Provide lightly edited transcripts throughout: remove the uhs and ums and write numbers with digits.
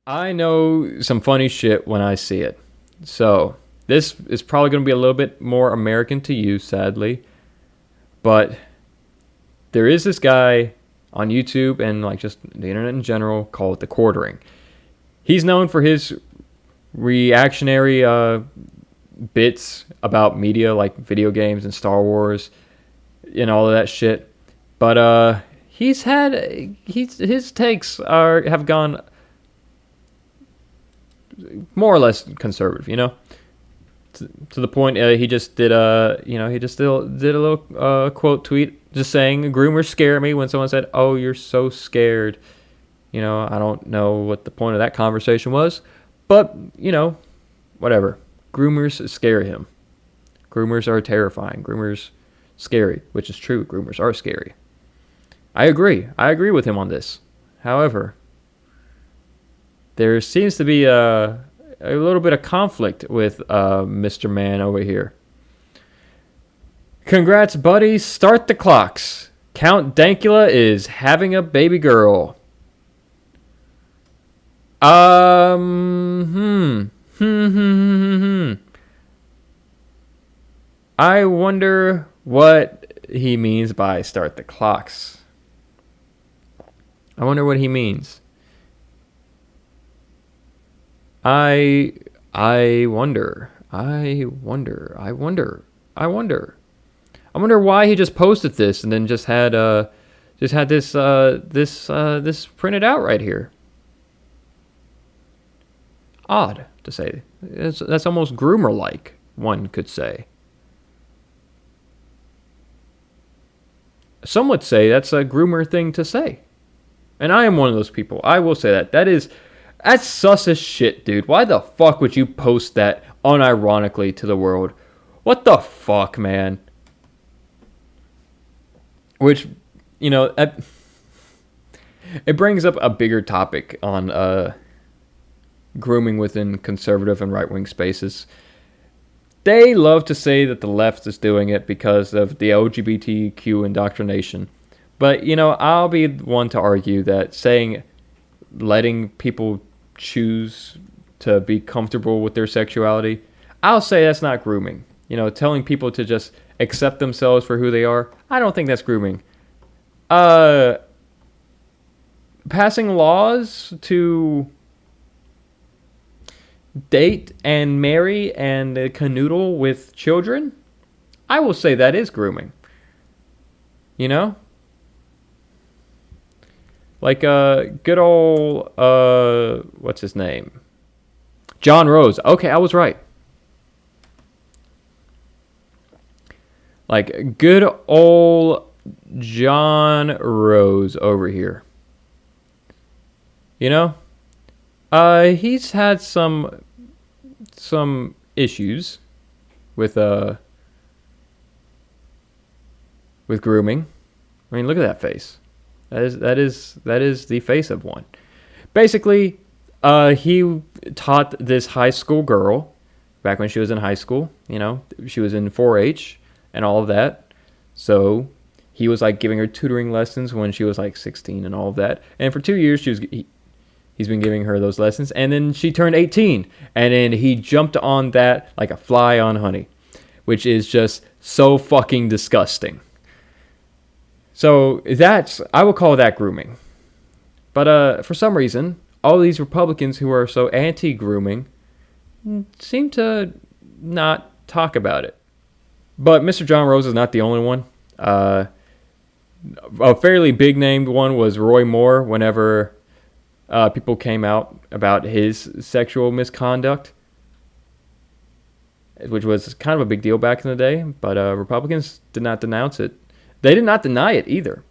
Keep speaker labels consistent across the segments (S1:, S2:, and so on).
S1: I know some funny shit when I see it. So, this is probably going to be a little bit more American to you, sadly. But there is this guy on YouTube and like just the internet in general called The Quartering. He's known for his reactionary bits about media like video games and Star Wars and all of that shit. But his takes have gone more or less conservative, to the point he just did he just still did a little quote tweet just saying groomers scare me when someone said, "Oh, you're so scared." I don't know what the point of that conversation was, but whatever. Groomers scare him. Groomers are terrifying. Groomers scary, which is true. Groomers are scary. I agree. I agree with him on this. However, there seems to be a little bit of conflict with Mr. Man over here. Congrats, buddy. Start the clocks. Count Dankula is having a baby girl. I wonder what he means by start the clocks. I wonder what he means. I wonder. I wonder. I wonder. I wonder. I wonder why he just posted this and then just had this printed out right here. Odd to say. That's almost groomer-like, one could say. Some would say that's a groomer thing to say. And I am one of those people. I will say that. That's sus as shit, dude. Why the fuck would you post that unironically to the world? What the fuck, man? Which, it brings up a bigger topic on grooming within conservative and right-wing spaces. They love to say that the left is doing it because of the LGBTQ indoctrination. But, I'll be one to argue that letting people choose to be comfortable with their sexuality, I'll say that's not grooming. Telling people to just accept themselves for who they are, I don't think that's grooming. Passing laws to date and marry and canoodle with children, I will say that is grooming. Like good old what's his name? John Rose. Okay, I was right. Like good old John Rose over here. He's had some issues with grooming. I mean, look at that face. That is the face of one. Basically, he taught this high school girl back when she was in high school. She was in 4-H and all of that. So he was like giving her tutoring lessons when she was like 16 and all of that. And for 2 years, he's been giving her those lessons. And then she turned 18, and then he jumped on that like a fly on honey, which is just so fucking disgusting. So I will call that grooming. But for some reason, all these Republicans who are so anti-grooming seem to not talk about it. But Mr. John Rose is not the only one. A fairly big named one was Roy Moore whenever people came out about his sexual misconduct, which was kind of a big deal back in the day. But Republicans did not denounce it. They did not deny it either.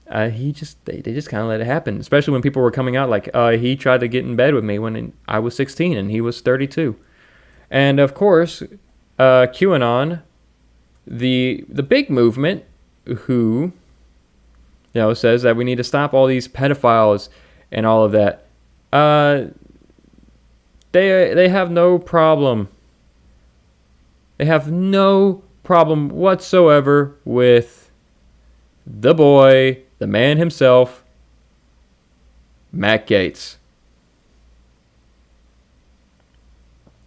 S1: They just kind of let it happen, especially when people were coming out like he tried to get in bed with me when I was 16 and he was 32. And of course, QAnon, the big movement, who says that we need to stop all these pedophiles and all of that. They have no problem. They have no problem whatsoever with the boy, the man himself, Matt Gaetz.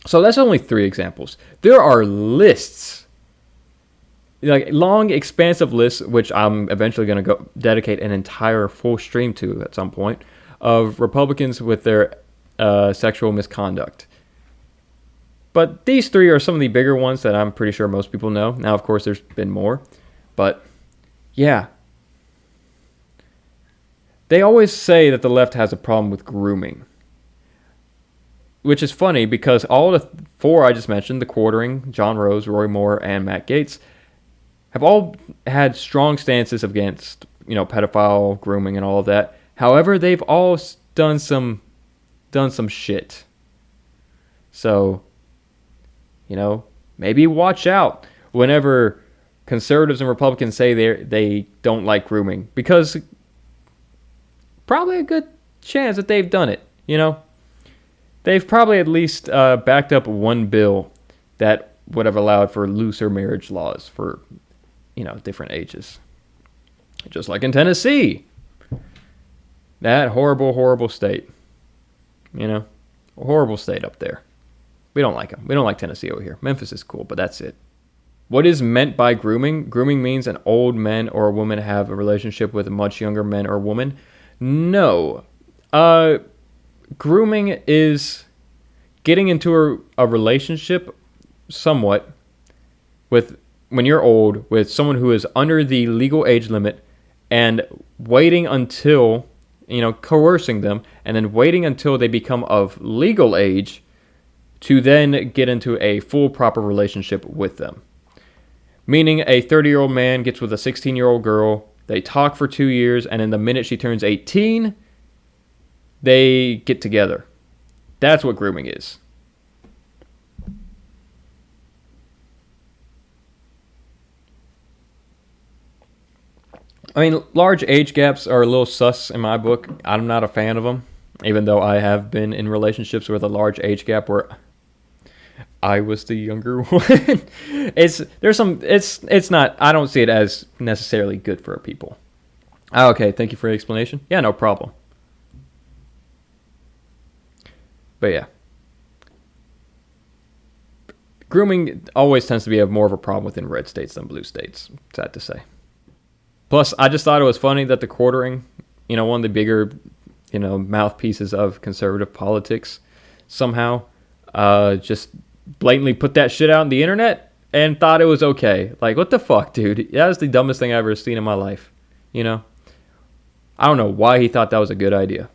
S1: So that's only 3 examples. There are lists, like long, expansive lists, which I'm eventually going to go dedicate an entire full stream to at some point, of Republicans with their sexual misconduct. But these 3 are some of the bigger ones that I'm pretty sure most people know. Now, of course, there's been more. But, yeah. They always say that the left has a problem with grooming. Which is funny because all the 4 I just mentioned, the Quartering, John Rose, Roy Moore, and Matt Gaetz, have all had strong stances against, pedophile, grooming, and all of that. However, they've all done some shit. So, maybe watch out whenever conservatives and Republicans say they don't like grooming, because probably a good chance that they've done it. They've probably at least backed up one bill that would have allowed for looser marriage laws for, different ages. Just like in Tennessee. That horrible, horrible state. A horrible state up there. We don't like them. We don't like Tennessee over here. Memphis is cool, but that's it. What is meant by grooming? Grooming means an old man or a woman have a relationship with a much younger man or woman. No. Grooming is getting into a relationship somewhat with, when you're old, with someone who is under the legal age limit and waiting until, coercing them, and then waiting until they become of legal age to then get into a full proper relationship with them. Meaning a 30-year-old man gets with a 16-year-old girl, they talk for 2 years, and then the minute she turns 18, they get together. That's what grooming is. I mean, large age gaps are a little sus in my book. I'm not a fan of them, even though I have been in relationships with a large age gap where I was the younger one. It's not, I don't see it as necessarily good for people. Okay, thank you for the explanation. Yeah, no problem. But yeah. Grooming always tends to be more of a problem within red states than blue states, sad to say. Plus, I just thought it was funny that the Quartering, one of the bigger, mouthpieces of conservative politics, somehow just blatantly put that shit out on the internet and thought it was okay. Like, what the fuck, dude? That was the dumbest thing I've ever seen in my life. I don't know why he thought that was a good idea.